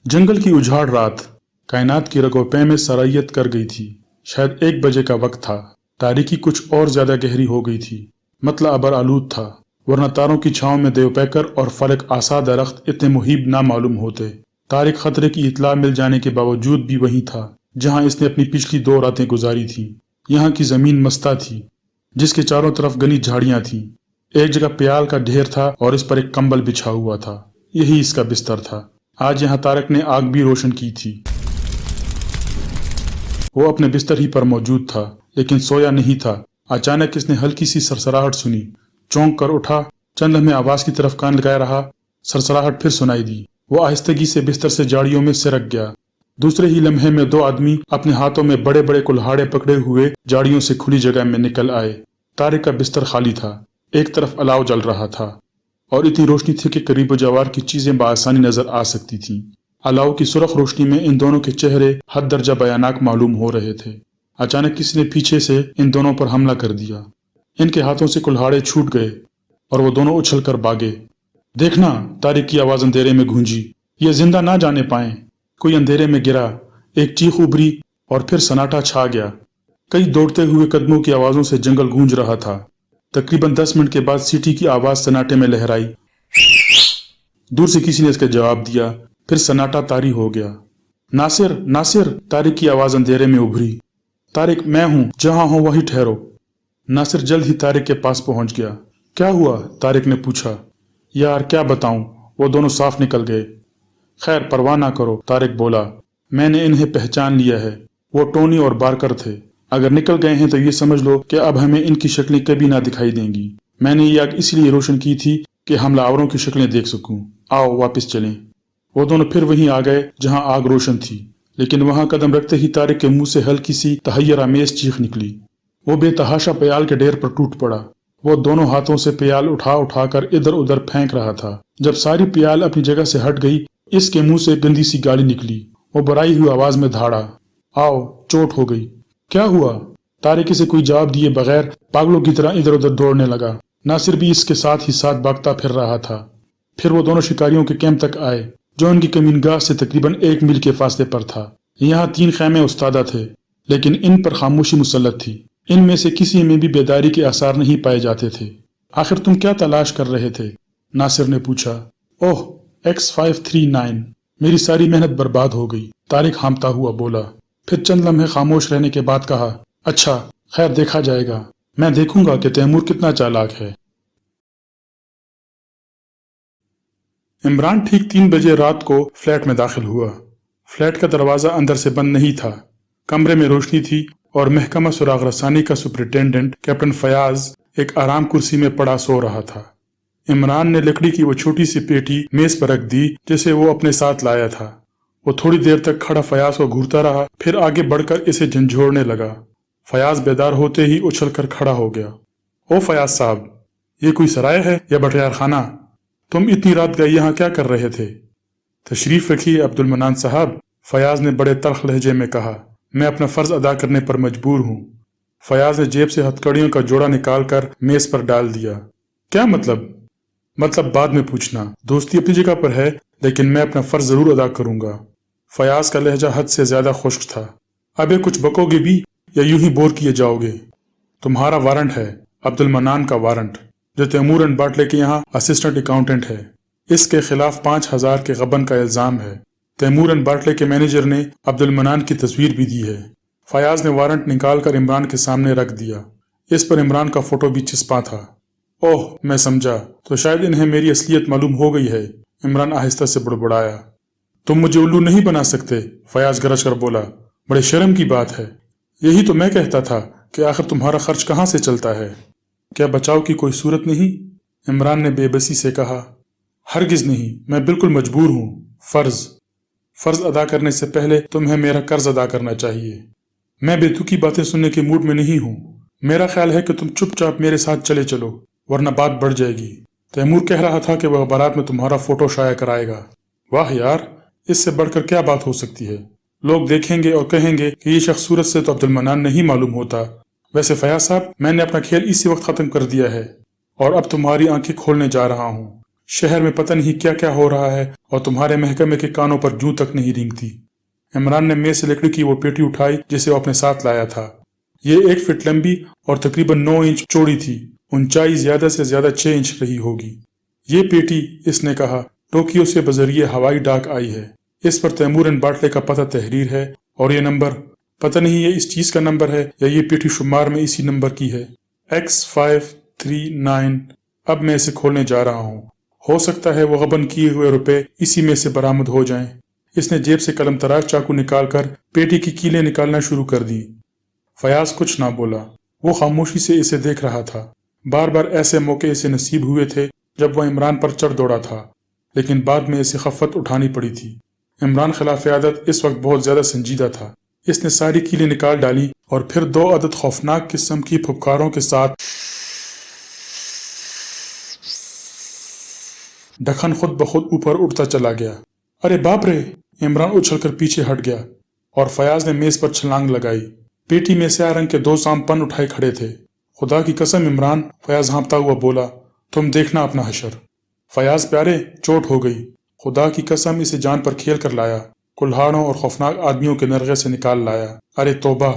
जंगल की उजाड़ रात कायनात की रगों में सरायत कर गई थी। शायद 1 बजे का वक्त था। तारीकी कुछ और ज्यादा गहरी हो गई थी। मतलब अबर आलूद था, वरना तारों की छांव में देवपैकर और फलक आसा दरख्त इतने मुहीब ना मालूम होते। तारिक खतरे की इतला मिल जाने के बावजूद भी वहीं था जहां इसने अपनी पिछली 2 रातें गुजारी थी। यहाँ की जमीन मस्ता थी, जिसके चारों तरफ घनी झाड़ियां थी। एक जगह प्याल का ढेर था और इस पर एक कंबल बिछा हुआ था। यही इसका बिस्तर था। आज यहाँ तारक ने आग भी रोशन की थी। वो अपने बिस्तर ही पर मौजूद था, लेकिन सोया नहीं था। अचानक इसने हल्की सी सरसराहट सुनी। चौंक कर उठा, चंद लम्हे आवाज की तरफ कान लगाए रहा। सरसराहट फिर सुनाई दी। वो आहिस्तगी से बिस्तर से जाड़ियों में सिरक गया। दूसरे ही लम्हे में 2 आदमी अपने हाथों में बड़े बड़े कुल्हाड़े पकड़े हुए जाड़ियों से खुली जगह में निकल आए। तारिक का बिस्तर खाली था। एक तरफ अलाव जल रहा था और इतनी रोशनी थी कि करीब जवार की चीजें बआसानी नजर आ सकती थीं। अलाव की सुरख रोशनी में इन दोनों के चेहरे हद दर्जा बयानाक मालूम हो रहे थे। अचानक किसी ने पीछे से इन दोनों पर हमला कर दिया। इनके हाथों से कुल्हाड़े छूट गए और वो दोनों उछल कर भागे। देखना, तारिक की आवाज अंधेरे में गूंजी। ये जिंदा ना जाने पाए। कोई अंधेरे में गिरा, एक चीख उभरी और फिर सन्नाटा छा गया। कई दौड़ते हुए कदमों की आवाजों से जंगल गूंज रहा था। तकरीबन 10 मिनट के बाद सीटी की आवाज सन्नाटे में लहराई। दूर से किसी ने इसका जवाब दिया। फिर सन्नाटा तारी हो गया। नासिर, नासिर, तारिक की आवाज अंधेरे में उभरी। तारिक, मैं हूं, जहां हो वहीं ठहरो। नासिर जल्द ही तारिक के पास पहुंच गया। क्या हुआ? तारिक ने पूछा। यार क्या बताऊं, वो दोनों साफ निकल गए। खैर परवाह ना करो, तारिक बोला। मैंने इन्हें पहचान लिया है। वो टोनी और बारकर थे। अगर निकल गए हैं तो ये समझ लो कि अब हमें इनकी शक्लें कभी ना दिखाई देंगी। मैंने ये आग इसलिए रोशन की थी कि हमलावरों की शक्लें देख सकूं। आओ वापस चलें। वो दोनों फिर वहीं आ गए जहां आग रोशन थी, लेकिन वहां कदम रखते ही तारिक के मुंह से हल्की सी तहय्युर आमेज चीख निकली। वो बेतहाशा प्याल के ढेर पर टूट पड़ा। वो दोनों हाथों से प्याल उठा उठा कर इधर उधर फेंक रहा था। जब सारी प्याल अपनी जगह से हट गई, इसके मुंह से गंदी सी गाली निकली। वो बराई हुई आवाज में धाड़ा, आओ, चोट हो गई। क्या हुआ? तारिक इसे कोई जवाब दिए बगैर पागलों की तरह इधर उधर दौड़ने लगा। नासिर भी इसके साथ ही साथ भागता फिर रहा था। फिर वो दोनों शिकारियों के कैंप तक आए, जो उनकी कमीनगाह से तकरीबन 1 मील के फासले पर था। यहाँ 3 खैमे उस्तादा थे, लेकिन इन पर खामोशी मुसल्लत थी। इनमें से किसी में भी बेदारी के आसार नहीं पाए जाते थे। आखिर तुम क्या तलाश कर रहे थे? नासिर ने पूछा। ओह, X539, मेरी सारी मेहनत बर्बाद हो गई, तारिक हांफता हुआ बोला। फिर चंद लम्हे खामोश रहने के बाद कहा, अच्छा खैर देखा जाएगा। मैं देखूंगा कि तैमूर कितना चालाक है। इमरान ठीक 3 बजे रात को फ्लैट में दाखिल हुआ। फ्लैट का दरवाजा अंदर से बंद नहीं था। कमरे में रोशनी थी और महकमा सुराग रसानी का सुपरिटेंडेंट कैप्टन फयाज एक आराम कुर्सी में पड़ा सो रहा था। इमरान ने लकड़ी की वो छोटी सी पेटी मेज पर रख दी जिसे वो अपने साथ लाया था। वो थोड़ी देर तक खड़ा फयाज को घूरता रहा, फिर आगे बढ़कर इसे झंझोड़ने लगा। फयाज बेदार होते ही उछलकर खड़ा हो गया। ओ फयाज साहब, ये कोई सराय है या बटियार खाना? तुम इतनी रात गए यहाँ क्या कर रहे थे? तशरीफ रखिए अब्दुल मनान साहब, फयाज ने बड़े तल्ख लहजे में कहा। मैं अपना फर्ज अदा करने पर मजबूर हूँ। फयाज ने जेब से हथकड़ियों का जोड़ा निकालकर मेज पर डाल दिया। क्या मतलब? मतलब बाद में पूछना। दोस्ती अपनी जगह पर है, लेकिन मैं अपना फर्ज जरूर अदा करूंगा। फयाज का लहजा हद से ज्यादा खुश्क था। अबे कुछ बकोगे भी या यूं ही बोर किए जाओगे? तुम्हारा वारंट है, अब्दुल मनान का वारंट, जो तैमूर एंड बाटले के यहाँ असिस्टेंट अकाउंटेंट है। इसके खिलाफ 5000 के गबन का इल्जाम है। तैमूर एंड बाटले के मैनेजर ने अब्दुल मनान की तस्वीर भी दी है। फयाज ने वारंट निकालकर इमरान के सामने रख दिया। इस पर इमरान का फोटो भी चिपका था। ओह, मैं समझा, तो शायद इन्हें मेरी असलियत मालूम हो गई है। इमरान आहिस्ता से बुड़बुड़ाया। तुम मुझे उल्लू नहीं बना सकते, फयाज गरज कर बोला। बड़े शर्म की बात है। यही तो मैं कहता था कि आखिर तुम्हारा खर्च कहाँ से चलता है? क्या बचाव की कोई सूरत नहीं? इमरान ने बेबसी से कहा। हरगिज नहीं, मैं बिल्कुल मजबूर हूँ। फर्ज अदा करने से पहले तुम्हें मेरा कर्ज अदा करना चाहिए। मैं बेतुकी बातें सुनने के मूड में नहीं हूँ। मेरा ख्याल है कि तुम चुपचाप मेरे साथ चले चलो, वरना बात बढ़ जाएगी। तैमूर कह रहा था कि वह बारात में तुम्हारा फोटो शाया कराएगा। वाह यार, इससे बढ़कर क्या बात हो सकती है। लोग देखेंगे और कहेंगे कि ये शख्स सूरत से तो अब्दुल मन्नान नहीं मालूम होता। वैसे फयाज साहब, मैंने अपना खेल इसी वक्त खत्म कर दिया है और अब तुम्हारी आंखें खोलने जा रहा हूँ। शहर में पता नहीं क्या क्या हो रहा है और तुम्हारे महकमे के कानों पर जूं तक नहीं रेंगती। इमरान ने मेज से लकड़ी की वो पेटी उठाई जिसे वो अपने साथ लाया था। ये 1 फीट लंबी और तकरीबन 9 इंच चौड़ी थी। ऊंचाई ज्यादा से ज्यादा 6 इंच रही होगी। ये पेटी, इसने कहा, टोक्यो से बजरिए हवाई डाक आई है। इस पर तैमूर एंड बाटले का पता तहरीर है और ये नंबर, पता नहीं ये इस चीज का नंबर है या ये पेटी शुमार में इसी नंबर की है, X539। अब मैं इसे खोलने जा रहा हूँ। हो सकता है वो गबन किए हुए रुपए इसी में से बरामद हो जाएं। इसने जेब से कलम तराश चाकू निकालकर पेटी की कीलें निकालना शुरू कर दी। फयाज कुछ ना बोला। वो खामोशी से इसे देख रहा था। बार बार ऐसे मौके इसे नसीब हुए थे जब वह इमरान पर चढ़ दौड़ा था, लेकिन बाद में इसे खफत उठानी पड़ी थी। इमरान खिलाफ आदत इस वक्त बहुत ज्यादा संजीदा था। इसने सारी कीलें निकाल डाली और फिर 2 अदद खौफनाक किस्म की फुफकारों के साथ ढक्कन खुद ब खुद ऊपर उठता चला गया। अरे बाप रे! इमरान उछलकर पीछे हट गया और फयाज ने मेज पर छलांग लगाई। पेटी में स्याह रंग के 2 सांपन उठाए खड़े थे। खुदा की कसम इमरान, फयाज हाँफता हुआ बोला, तुम देखना अपना हशर। फयाज प्यारे, चोट हो गई। खुदा की कसम, इसे जान पर खेल कर लाया। कुल्हाड़ों और खौफनाक आदमियों के नरगे से निकाल लाया। अरे तौबा,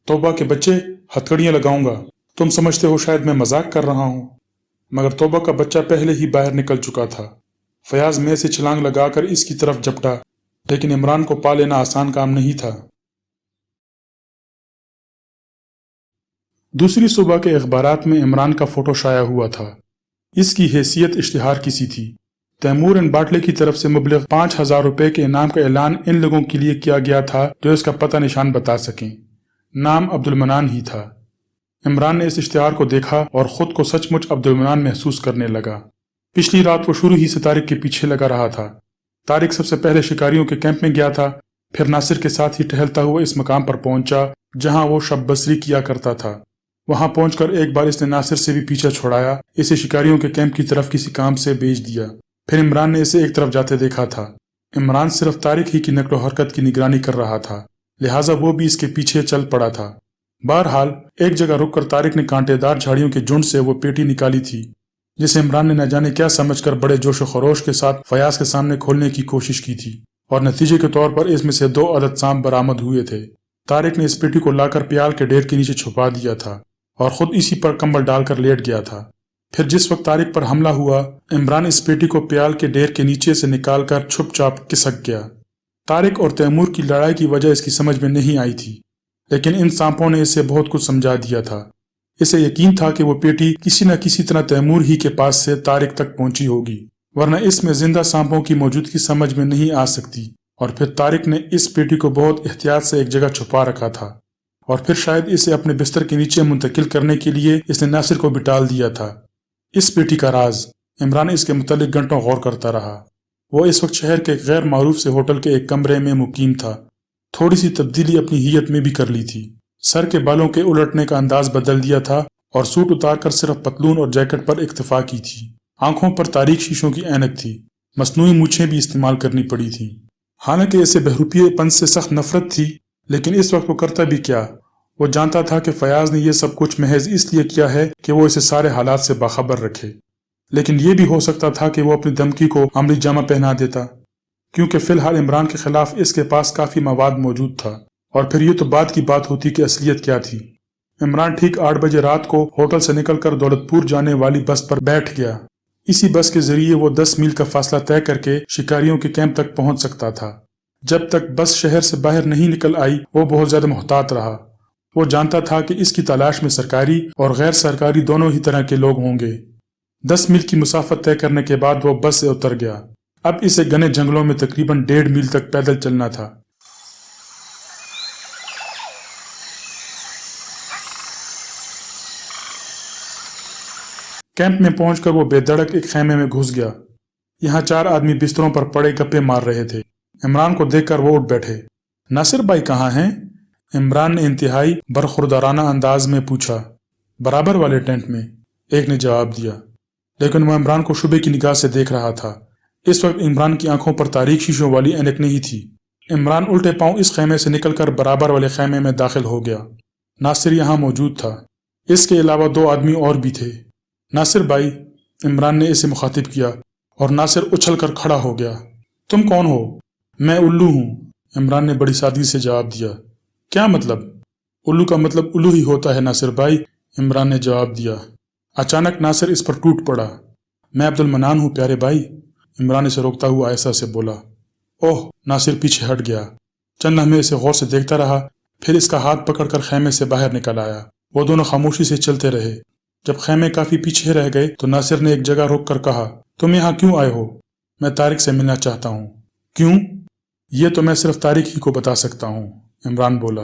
तौबा के बच्चे, हथकड़ियां लगाऊंगा। तुम समझते हो शायद मैं मजाक कर रहा हूँ, मगर तौबा का बच्चा पहले ही बाहर निकल चुका था। फयाज में से छलांग लगाकर इसकी तरफ झपटा, लेकिन इमरान को पा लेना आसान काम नहीं था। दूसरी सुबह के अखबारात में इमरान का फोटो शाया हुआ था। इसकी हैसियत इश्तिहार की सी थी। तैमूर एंड बाटले की तरफ से मुबलिग 5,000 रुपए के इनाम का ऐलान इन लोगों के लिए किया गया था जो इसका पता निशान बता सकें। नाम अब्दुल मन्नान ही था। इमरान ने इस इश्तिहार को देखा और खुद को सचमुच अब्दुल मन्नान महसूस करने लगा। पिछली रात वो शुरू ही से तारिक के पीछे लगा रहा था। तारिक सबसे पहले शिकारियों के कैंप में गया था, फिर नासिर के साथ ही टहलता हुआ इस मकाम पर पहुंचा जहां वो शब बसरी किया करता था। वहां पहुंचकर एक बार इसने नासिर से भी पीछा छुड़ाया। इसे शिकारियों के कैंप की तरफ किसी काम से भेज दिया। फिर इमरान ने इसे एक तरफ जाते देखा था। इमरान सिर्फ तारिक ही की नकलो हरकत की निगरानी कर रहा था, लिहाजा वो भी इसके पीछे चल पड़ा था। बहरहाल एक जगह रुककर तारिक ने कांटेदार झाड़ियों के झुंड से वो पेटी निकाली थी जिसे इमरान ने न जाने क्या समझकर बड़े जोश खरोश के साथ फयाज के सामने खोलने की कोशिश की थी, और नतीजे के तौर पर इसमें से 2 अदद सांप बरामद हुए थे। तारिक ने इस पेटी को लाकर प्याल के ढेर के नीचे छुपा दिया था और खुद इसी पर कंबल डालकर लेट गया था। फिर जिस वक्त तारिक पर हमला हुआ, इमरान इस पेटी को प्याल के ढेर के नीचे से निकालकर छुपचाप खिसक गया। तारिक और तैमूर की लड़ाई की वजह इसकी समझ में नहीं आई थी, लेकिन इन सांपों ने इसे बहुत कुछ समझा दिया था। इसे यकीन था कि वो पेटी किसी न किसी तरह तैमूर ही के पास से तारिक तक पहुंची होगी, वरना इसमें जिंदा सांपों की मौजूदगी समझ में नहीं आ सकती। और फिर तारिक ने इस पेटी को बहुत एहतियात से एक जगह छुपा रखा था, और फिर शायद इसे अपने बिस्तर के नीचे मुंतकिल करने के लिए इसने नासिर को भी टाल दिया था। इस पेटी का राज, इमरान इसके मुतालिक घंटों गौर करता रहा। वो इस वक्त शहर के गैर मारूफ से होटल के एक कमरे में मुकीम था। थोड़ी सी तब्दीली अपनी हियत में भी कर ली थी। सर के बालों के उलटने का अंदाज बदल दिया था और सूट उतारकर सिर्फ पतलून और जैकेट पर इक्तफा की थी। आंखों पर तारीक शीशों की ऐनक थी। मसनूई मूछें भी इस्तेमाल करनी पड़ी थी। हालांकि इसे बहरूपीपन से सख्त नफरत थी, लेकिन इस वक्त वो करता भी क्या। वो जानता था कि फयाज ने यह सब कुछ महज इसलिए किया है कि वो इसे सारे हालात से बाखबर रखे, लेकिन ये भी हो सकता था कि वो अपनी धमकी को अमली जामा पहना देता, क्योंकि फिलहाल इमरान के खिलाफ इसके पास काफी मवाद मौजूद था। और फिर ये तो बाद की बात होती कि असलियत क्या थी। इमरान ठीक 8 बजे रात को होटल से निकलकर दौलतपुर जाने वाली बस पर बैठ गया। इसी बस के जरिए वो 10 मील का फासला तय करके शिकारियों के कैंप तक पहुंच सकता था। जब तक बस शहर से बाहर नहीं निकल आई, वो बहुत ज्यादा मुहतात रहा। वो जानता था कि इसकी तलाश में सरकारी और गैर सरकारी दोनों ही तरह के लोग होंगे। 10 मील की मुसाफत तय करने के बाद वो बस से उतर गया। अब इसे घने जंगलों में तकरीबन 1.5 मील तक पैदल चलना था। कैंप में पहुंचकर वो बेधड़क एक खेमे में घुस गया। यहाँ 4 आदमी बिस्तरों पर पड़े गप्पे मार रहे थे। इमरान को देखकर वो उठ बैठे। नासिर भाई कहाँ हैं? इमरान ने इंतहाई बरखुरदाराना अंदाज में पूछा। बराबर वाले टेंट में, एक ने जवाब दिया। लेकिन वह इमरान को शुबे की निगाह से देख रहा था। इस वक्त इमरान की आंखों पर तारीक शीशों वाली ऐनक नहीं थी। इमरान उल्टे पांव इस खेमे से निकलकर बराबर वाले खेमे में दाखिल हो गया। नासिर यहाँ मौजूद था। इसके अलावा 2 आदमी और भी थे। नासिर भाई, इमरान ने इसे मुखातिब किया और नासिर उछल कर खड़ा हो गया। तुम कौन हो? मैं उल्लू हूँ, इमरान ने बड़ी सादगी से जवाब दिया। क्या मतलब? उल्लू का मतलब उल्लू ही होता है नासिर भाई, इमरान ने जवाब दिया। अचानक नासिर इस पर टूट पड़ा। मैं अब्दुल मनान हूँ प्यारे भाई, इमरान इसे रोकता हुआ आहिस्ता से बोला। ओह, नासिर पीछे हट गया। चंद लम्हे इसे गौर से देखता रहा, फिर इसका हाथ पकड़कर खेमे से बाहर निकल आया। वो दोनों खामोशी से चलते रहे। जब खेमे काफी पीछे रह गए तो नासिर ने एक जगह रोक कर कहा, तुम यहाँ क्यों आए हो? मैं तारिक से मिलना चाहता हूँ। क्यों? ये तो मैं सिर्फ तारिक ही को बता सकता हूँ, इमरान बोला।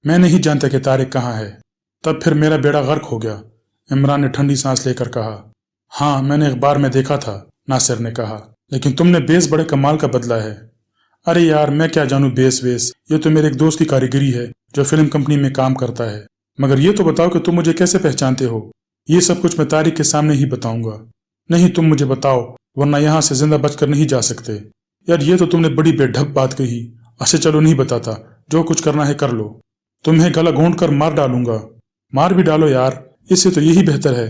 मैं नहीं जानता कि तारिक कहाँ है। तब फिर मेरा बेड़ा गर्क हो गया, इमरान ने ठंडी सांस लेकर कहा। हाँ, मैंने अखबार में देखा था, नासिर ने कहा, लेकिन तुमने बेस बड़े कमाल का बदला है। अरे यार, मैं क्या जानू बेस वेस, ये तो मेरे एक दोस्त की कारीगरी है जो फिल्म कंपनी में काम करता है। मगर ये तो बताओ कि तुम मुझे कैसे पहचानते हो? ये सब कुछ मैं तारिक के सामने ही बताऊंगा। नहीं, तुम मुझे बताओ, वरना यहाँ से जिंदा बचकर नहीं जा सकते। यार, ये तो तुमने बड़ी बेढक बात कही। अच्छा चलो, नहीं बताता, जो कुछ करना है कर लो। तुम्हें गला घोंट कर मार डालूंगा। मार भी डालो यार, इससे तो यही बेहतर है,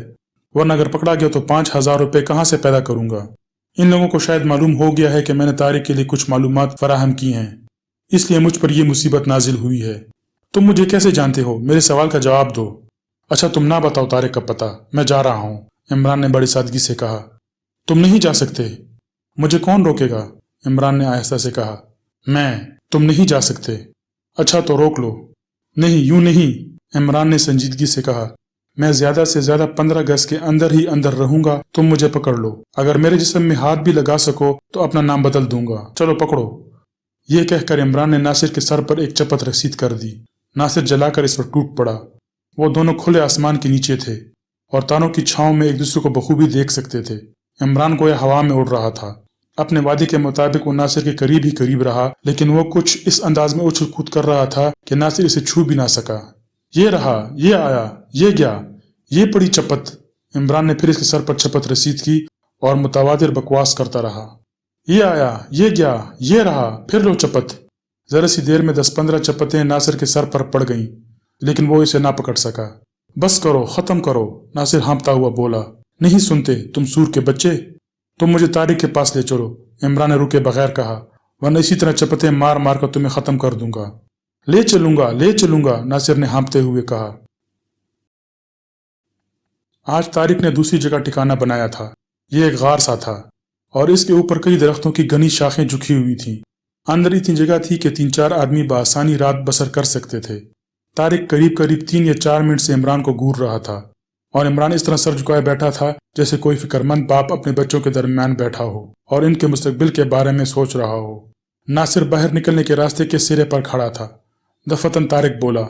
वरना अगर पकड़ा गया तो 5,000 रुपये कहाँ से पैदा करूंगा। इन लोगों को शायद मालूम हो गया है कि मैंने तारिक के लिए कुछ मालूमात फराहम की हैं, इसलिए मुझ पर यह मुसीबत नाजिल हुई है। तुम मुझे कैसे जानते हो? मेरे सवाल का जवाब दो। अच्छा तुम ना बताओ तारिक का पता, मैं जा रहा हूँ, इमरान ने बड़ी सादगी से कहा। तुम नहीं जा सकते। मुझे कौन रोकेगा? इमरान ने आहिस्ता से कहा। तुम नहीं जा सकते। अच्छा तो रोक लो। नहीं, यूं नहीं, इमरान ने संजीदगी से कहा। मैं ज्यादा से ज्यादा 15 गज के अंदर ही अंदर रहूंगा, तुम मुझे पकड़ लो। अगर मेरे जिस्म में हाथ भी लगा सको तो अपना नाम बदल दूंगा। चलो पकड़ो। ये कहकर इमरान ने नासिर के सर पर एक चपत रसीद कर दी। नासिर जलाकर इस पर टूट पड़ा। वो दोनों खुले आसमान के नीचे थे और तारों की छांव में एक दूसरे को बखूबी देख सकते थे। इमरान को यह हवा में उड़ रहा था। अपने वादे के मुताबिक वो नासिर के करीब ही करीब रहा, लेकिन वो कुछ इस अंदाज में उछल कूद कर रहा था कि नासिर इसे छू भी ना सका। ये रहा, ये आया, ये गया, ये पड़ी चपत। इमरान ने फिर इसके सर पर चपत रसीद की और मुतवातिर बकवास करता रहा। ये आया, ये गया, ये रहा, फिर लो चपत। जरा सी देर में 10-15 चपतें नासिर के सर पर पड़ गईं, लेकिन वो इसे ना पकड़ सका। बस करो, खत्म करो, नासिर हाँफता हुआ बोला। नहीं सुनते तुम सूर के बच्चे। तुम मुझे तारिक के पास ले चलो, इमरान ने रुके बगैर कहा, वरना इसी तरह चपतें मार मार कर तुम्हें खत्म कर दूंगा। ले चलूंगा, नासिर ने हाँफते हुए कहा। आज तारिक ने दूसरी जगह ठिकाना बनाया था। ये एक गार सा था और इसके ऊपर कई दरख्तों की घनी शाखें झुकी हुई थीं। अंदर इतनी जगह थी कि 3-4 आदमी बआसानी रात बसर कर सकते थे। तारिक करीब करीब 3 या 4 मिनट से इमरान को घूर रहा था और इमरान इस तरह सर झुकाए बैठा था जैसे कोई फिक्रमंद बाप अपने बच्चों के दरमियान बैठा हो और इनके मुस्तकबिल के बारे में सोच रहा हो। नासिर बाहर निकलने के रास्ते के सिरे पर खड़ा था। दफतन तारिक बोला,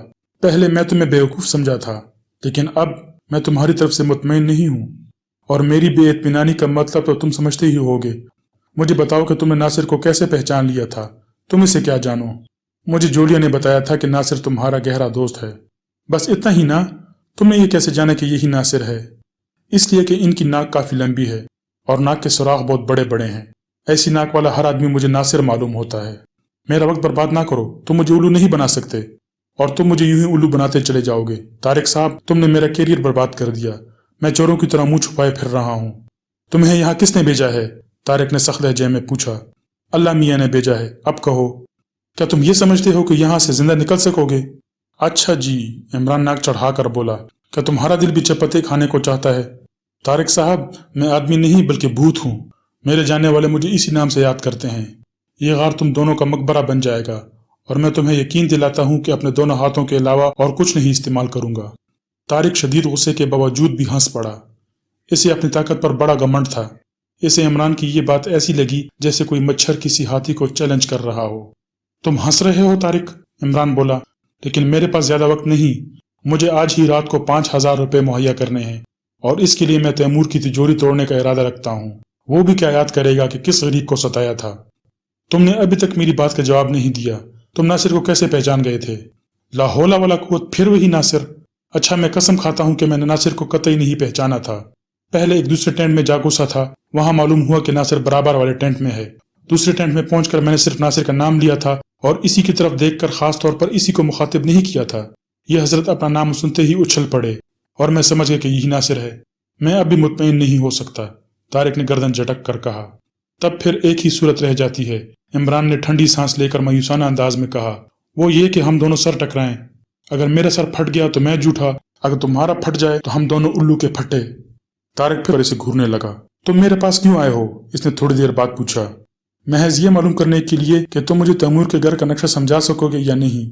पहले मैं तुम्हें बेवकूफ समझा था, लेकिन अब मैं तुम्हारी तरफ से मुतमईन नहीं हूँ और मेरी बेइत्मीनानी का मतलब तो तुम समझते ही होगे। मुझे बताओ कि तुमने नासिर को कैसे पहचान लिया था? तुम इसे क्या जानो? मुझे जूलिया ने बताया था कि नासिर तुम्हारा गहरा दोस्त है। बस इतना ही ना? तुमने ये कैसे जाना कि यही नासिर है? इसलिए कि इनकी नाक काफी लंबी है और नाक के सुराख बहुत बड़े बड़े हैं। ऐसी नाक वाला हर आदमी मुझे नासिर मालूम होता है। मेरा वक्त बर्बाद ना करो, तुम मुझे उल्लू नहीं बना सकते और तुम मुझे यूं ही उल्लू बनाते चले जाओगे। तारिक साहब, तुमने मेरा कैरियर बर्बाद कर दिया। मैं चोरों की तरह मुंह छुपाए फिर रहा हूँ। तुम्हें यहाँ किसने भेजा है? तारिक ने सख्त लहजे में पूछा। अल्लाह मियाँ ने भेजा है। अब कहो, क्या तुम ये समझते हो कि यहाँ से जिंदा निकल सकोगे? अच्छा जी, इमरान नाक चढ़ाकर बोला। क्या तुम्हारा दिल भी चपते खाने को चाहता है? तारिक साहब, मैं आदमी नहीं बल्कि भूत हूँ। मेरे जानने वाले मुझे इसी नाम से याद करते हैं। ये गार तुम दोनों का मकबरा बन जाएगा और मैं तुम्हें यकीन दिलाता हूँ कि अपने दोनों हाथों के अलावा और कुछ नहीं इस्तेमाल करूंगा। तारिक शदीद गुस्से के बावजूद भी हंस पड़ा। इसे अपनी ताकत पर बड़ा घमंड था। इसे इमरान की ये बात ऐसी लगी जैसे कोई मच्छर किसी हाथी को चैलेंज कर रहा हो। तुम हंस रहे हो तारिक, इमरान बोला, लेकिन मेरे पास ज्यादा वक्त नहीं। मुझे आज ही रात को 5,000 रुपये मुहैया करने हैं और इसके लिए मैं तैमूर की तिजोरी तोड़ने का इरादा रखता हूँ। वो भी क्या याद करेगा कि किस गरीब को सताया था। तुमने अभी तक मेरी बात का जवाब नहीं दिया। तुम नासिर को कैसे पहचान गए थे? ला हौला वाला कुव्वत, फिर वही नासिर? अच्छा, मैं कसम खाता हूं कि मैंने नासिर को कतई नहीं पहचाना था। पहले एक दूसरे टेंट में जा घुसा था, वहां मालूम हुआ कि नासिर बराबर वाले टेंट में है। दूसरे टेंट में पहुंचकर मैंने सिर्फ नासिर का नाम लिया था और इसी की तरफ देखकर खास तौर पर इसी को मुखातिब नहीं किया था। यह हजरत अपना नाम सुनते ही उछल पड़े और मैं समझ गया कि यही नासिर है। मैं अब भी मुतमईन नहीं हो सकता, तारिक ने गर्दन झटक कर कहा। तब फिर एक ही सूरत रह जाती है, इमरान ने ठंडी सांस लेकर मायूसाना अंदाज में कहा। वो ये कि हम दोनों सर टकराएं। अगर मेरा सर फट गया तो मैं जूठा, अगर तुम्हारा फट जाए तो हम दोनों उल्लू के फटे। तारिक फिर इसे घूरने लगा। तुम मेरे पास क्यों आए हो? इसने थोड़ी देर बाद पूछा। महज ये मालूम करने के लिए कि तुम मुझे तैमूर के घर का नक्शा समझा सकोगे या नहीं।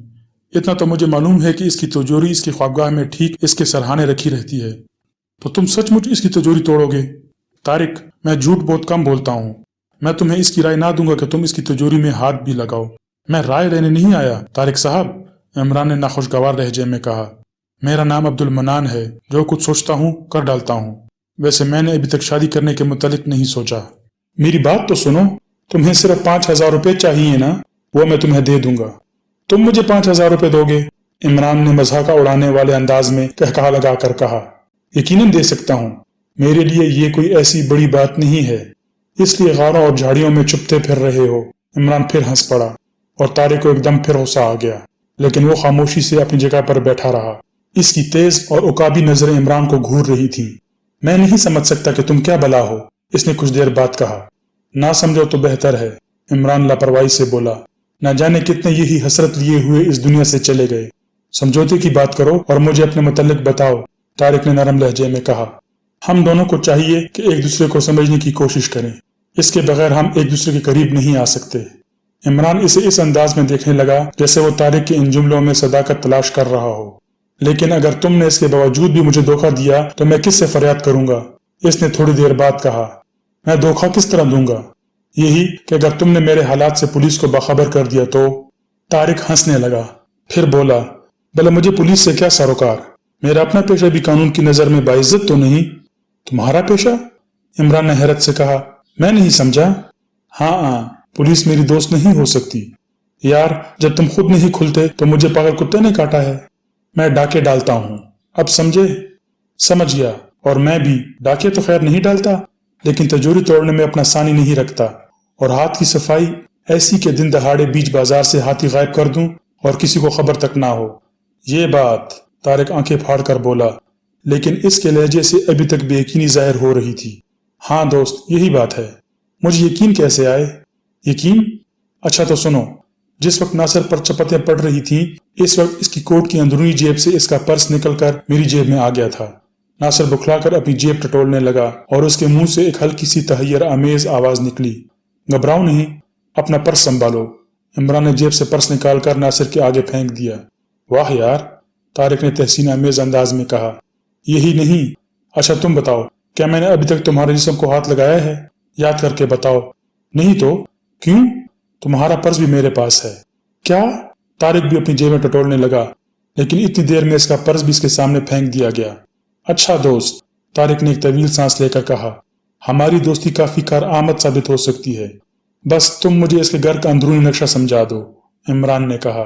इतना तो मुझे मालूम है कि इसकी तिजोरी इसकी ख्वाबगाह में ठीक इसके सरहाने रखी रहती है। तो तुम सचमुच इसकी तिजोरी तोड़ोगे? तारिक, मैं झूठ बहुत कम बोलता हूँ। मैं तुम्हें इसकी राय ना दूंगा कि तुम इसकी तिजोरी में हाथ भी लगाओ। मैं राय लेने नहीं आया तारिक साहब, इमरान ने नाखुशगवार लहजे में कहा। मेरा नाम अब्दुल मनान है। जो कुछ सोचता हूँ कर डालता हूँ। वैसे मैंने अभी तक शादी करने के मुतालिक नहीं सोचा। मेरी बात तो सुनो। तुम्हें सिर्फ 5,000 रुपये चाहिए ना? वो मैं तुम्हें दे दूंगा। तुम मुझे 5,000 रुपये दोगे? इमरान ने मजाका उड़ाने वाले अंदाज में कहकहा लगा कर कहा। यकीनन दे सकता हूँ। मेरे लिए ये कोई ऐसी बड़ी बात नहीं है, इसलिए गारों और झाड़ियों में चुपते फिर रहे हो। इमरान फिर हंस पड़ा और तारिक को एकदम फिर गुस्सा आ गया, लेकिन वो खामोशी से अपनी जगह पर बैठा रहा। इसकी तेज और उकाबी नजरें इमरान को घूर रही थीं। मैं नहीं समझ सकता कि तुम क्या बला हो, इसने कुछ देर बाद कहा। ना समझो तो बेहतर है, इमरान लापरवाही से बोला। न जाने कितने यही हसरत लिए हुए इस दुनिया से चले गए। समझौते की बात करो और मुझे अपने मुतल्लिक बताओ, तारिक ने नरम लहजे में कहा। हम दोनों को चाहिए कि एक दूसरे को समझने की कोशिश करें। इसके बगैर हम एक दूसरे के करीब नहीं आ सकते। इमरान इसे इस अंदाज में देखने लगा जैसे वो तारिक के इन जुमलों में सदाकत तलाश कर रहा हो। लेकिन अगर तुमने इसके बावजूद भी मुझे धोखा दिया तो मैं किससे फरियाद करूंगा? इसने थोड़ी देर बाद कहा। मैं धोखा किस तरह दूंगा? यही कि अगर तुमने मेरे हालात से पुलिस को बाखबर कर दिया तो। तारिक हंसने लगा, फिर बोला, भला मुझे पुलिस से क्या सरोकार? मेरा अपना पेशा भी कानून की नजर में बाइज्जत तो नहीं। तुम्हारा पेशा? इमरान ने हैरत से कहा। मैं नहीं समझा। हाँ, पुलिस मेरी दोस्त नहीं हो सकती। यार, जब तुम खुद नहीं खुलते तो मुझे पागल कुत्ते ने काटा है। मैं डाके डालता हूँ, अब समझे? समझ गया। और मैं भी डाके तो खैर नहीं डालता, लेकिन तिजोरी तोड़ने में अपना सानी नहीं रखता। और हाथ की सफाई ऐसी के दिन दहाड़े बीच बाजार से हाथी गायब कर दूं और किसी को खबर तक ना हो। ये बात, तारिक आंखें फाड़ कर बोला, लेकिन इसके लहजे से अभी तक बेयकीनी जाहिर हो रही थी। हाँ दोस्त, यही बात है। मुझे यकीन कैसे आए? यकीन? अच्छा तो सुनो। जिस वक्त नासिर पर चपतें पड़ रही थीं, इस वक्त इसकी कोट की अंदरूनी जेब से इसका पर्स निकलकर मेरी जेब में आ गया था। नासिर बुखलाकर अपनी जेब टटोलने लगा और उसके मुंह से एक हल्की सी तहैयर आमेज आवाज निकली। घबराओ नहीं, अपना पर्स संभालो। इमरान ने जेब से पर्स निकालकर नासिर के आगे फेंक दिया। वाह यार, तारिक ने तहसीन आमेज अंदाज में कहा। यही नहीं, अच्छा तुम बताओ, क्या मैंने अभी तक तुम्हारे जिस्म को हाथ लगाया है? याद करके बताओ। नहीं तो क्यों? तुम्हारा पर्स भी मेरे पास है। क्या? तारिक भी अपनी जेब में टटोलने लगा, लेकिन इतनी देर में इसका पर्स भी इसके सामने फेंक दिया गया। अच्छा दोस्त, तारिक ने एक तवील सांस लेकर कहा, हमारी दोस्ती काफी कारआमद साबित हो सकती है। बस तुम मुझे इसके घर का अंदरूनी नक्शा समझा दो, इमरान ने कहा।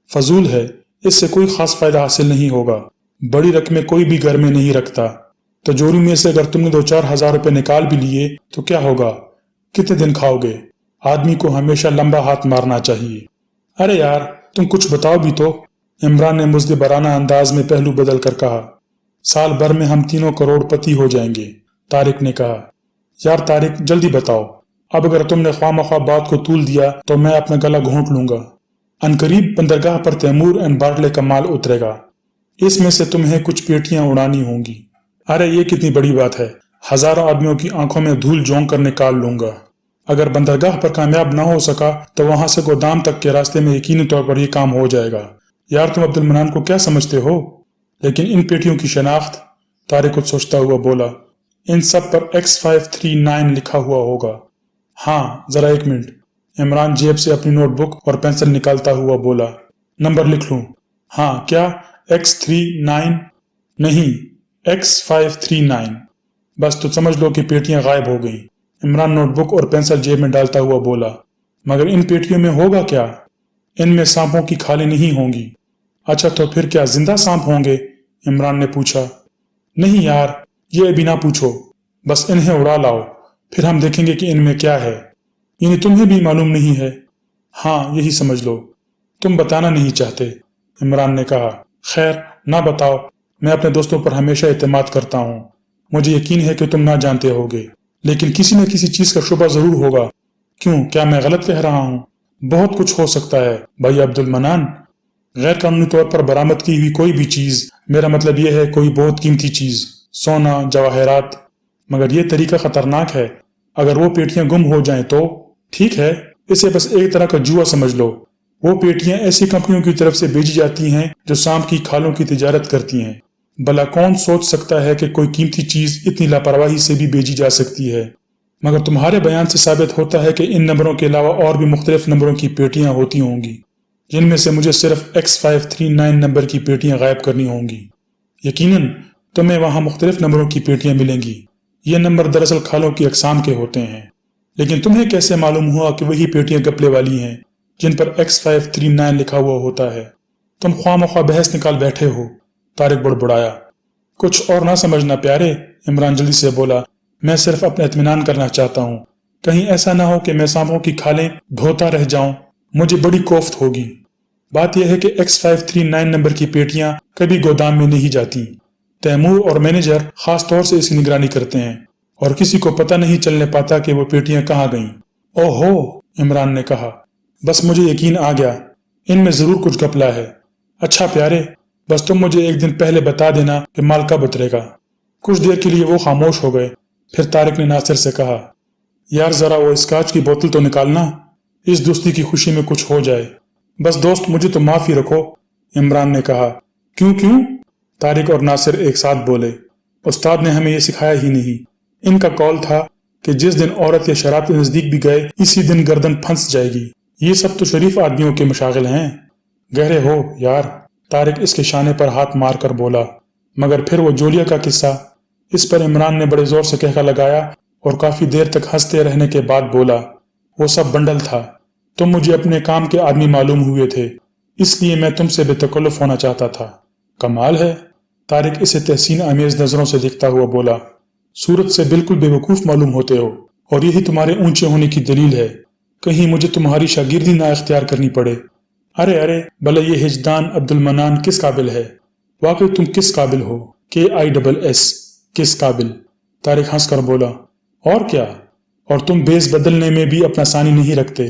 फजूल है, इससे कोई खास फायदा हासिल नहीं होगा। बड़ी रकमें कोई भी घर में नहीं रखता। तिजोरी में से अगर तुमने 2-4 हजार रुपए निकाल भी लिए तो क्या होगा? कितने दिन खाओगे? आदमी को हमेशा लंबा हाथ मारना चाहिए। अरे यार, तुम कुछ बताओ भी तो, इमरान ने मुज़दिबराना अंदाज में पहलू बदल कर कहा। साल भर में हम तीनों करोड़पति हो जाएंगे, तारिक ने कहा। यार तारिक, जल्दी बताओ। अब अगर तुमने ख्वामख्वाह बात को तूल दिया तो मैं अपना गला घोंट लूंगा। अनकरीब बंदरगाह पर तैमूर एंड बार्टले का माल उतरेगा। इसमें से तुम्हें कुछ पेटियां उड़ानी होंगी। अरे ये कितनी बड़ी बात है, हजारों आदमियों की आंखों में धूल झोंक कर निकाल लूंगा। अगर बंदरगाह पर कामयाब ना हो सका तो वहां से गोदाम तक के रास्ते में यकीनी तौर पर यह काम हो जाएगा। यार तुम अब्दुल मनान को क्या समझते हो? लेकिन इन पेटियों की शनाख्त, तारिक कुछ सोचता हुआ बोला, इन सब पर X539 लिखा हुआ होगा। हाँ जरा एक मिनट। इमरान जेब से अपनी नोटबुक और पेंसिल निकालता हुआ बोला, नंबर लिख लूं? हाँ, क्या X39? नहीं, X539। बस तो समझ लो कि पेटियां गायब हो गईं। इमरान नोटबुक और पेंसिल जेब में डालता हुआ बोला, मगर इन पेटियों में होगा क्या? इनमें सांपों की खालें नहीं होंगी। अच्छा तो फिर क्या जिंदा सांप होंगे? इमरान ने पूछा। नहीं यार, ये अभी ना पूछो, बस इन्हें उड़ा लाओ, फिर हम देखेंगे कि इनमें क्या है। यानी तुम्हें भी मालूम नहीं है? हाँ, यही समझ लो। तुम बताना नहीं चाहते, इमरान ने कहा। खैर, ना बताओ, मैं अपने दोस्तों पर हमेशा एतमाद करता हूँ। मुझे यकीन है कि तुम ना जानते होगे, लेकिन किसी न किसी चीज का शुबा जरूर होगा। क्यों, क्या मैं गलत कह रहा हूँ? बहुत कुछ हो सकता है भाई अब्दुल मनान। गैर कानूनी तौर पर बरामद की हुई कोई भी चीज, मेरा मतलब यह है कोई बहुत कीमती चीज, सोना, जवाहरात। मगर यह तरीका खतरनाक है। अगर वो पेटियां गुम हो जाएं तो? ठीक है, इसे बस एक तरह का जुआ समझ लो। वो पेटियां ऐसी कंपनियों की तरफ से भेजी जाती हैं जो सांप की खालों की तिजारत करती हैं। भला कौन सोच सकता है कि कोई कीमती चीज इतनी लापरवाही से भी भेजी जा सकती है? मगर तुम्हारे बयान से साबित होता है कि इन नंबरों के अलावा और भी मुख्तलिफ नंबरों की पेटियां होती होंगी, जिनमें से मुझे सिर्फ X539 नंबर की पेटियां गायब करनी होंगी। यकीनन तुम्हें वहां मुख्तलिफ नंबरों की पेटियां मिलेंगी। ये नंबर दरअसल खालों की अकसाम के होते हैं। लेकिन तुम्हें कैसे मालूम हुआ कि वही पेटियां गपले वाली हैं जिन पर X539 लिखा हुआ होता है? तुम ख्वामख्वाह बहस निकाल बैठे हो, तारिक बड़बड़ाया। कुछ और ना समझना प्यारे, इमरान जल्दी से बोला। मैं सिर्फ अपना इत्मीनान करना चाहता हूँ। कहीं ऐसा ना हो कि मैं सांपों की खालें ढोता रह जाऊं। मुझे बड़ी कोफ्त होगी। बात यह है कि X539 नंबर की पेटियां कभी गोदाम में नहीं जाती। तैमूर और मैनेजर खास तौर से इसकी निगरानी करते हैं और किसी को पता नहीं चलने पाता कि वो पेटियां कहाँ गईं। ओहो, इमरान ने कहा। बस मुझे यकीन आ गया, इनमें जरूर कुछ घपला है। अच्छा प्यारे, बस तुम मुझे एक दिन पहले बता देना कि माल कब उतरेगा। कुछ देर के लिए वो खामोश हो गए। फिर तारिक ने नासिर से कहा, यार जरा वो स्कॉच की बोतल तो निकालना, इस दोस्ती की खुशी में कुछ हो जाए। बस दोस्त, मुझे तो माफी रखो, इमरान ने कहा। क्यों क्यों? तारिक और नासिर एक साथ बोले। उस्ताद ने हमें यह सिखाया ही नहीं। इनका कौल था कि जिस दिन औरत या शराब के नजदीक भी गए, इसी दिन गर्दन फंस जाएगी। ये सब तो शरीफ आदमियों के मशागिल हैं। गहरे हो यार, तारिक इसके शाने पर हाथ मार कर बोला। मगर फिर वो जोलिया का किस्सा, इस पर इमरान ने बड़े जोर से कहका लगाया और काफी देर तक हंसते रहने के बाद बोला, वो सब बंडल था। तुम मुझे अपने काम के आदमी मालूम हुए थे, इसलिए मैं तुमसे बेतकल्लुफ होना चाहता था। कमाल है, तारिक इसे तहसीन अमेज नजरों से देखता हुआ बोला। सूरत से बिल्कुल बेवकूफ मालूम होते हो, और यही तुम्हारे ऊंचे होने की दलील है। कहीं मुझे तुम्हारी शागिर्दी ना इख्तियार करनी पड़े। अरे अरे, भला ये हिजदान अब्दुल मनान किस काबिल है? वाकई तुम किस काबिल हो? KISS, किस काबिल? तारिक हंस कर बोला, और क्या? और तुम बेस बदलने में भी अपना सानी नहीं रखते।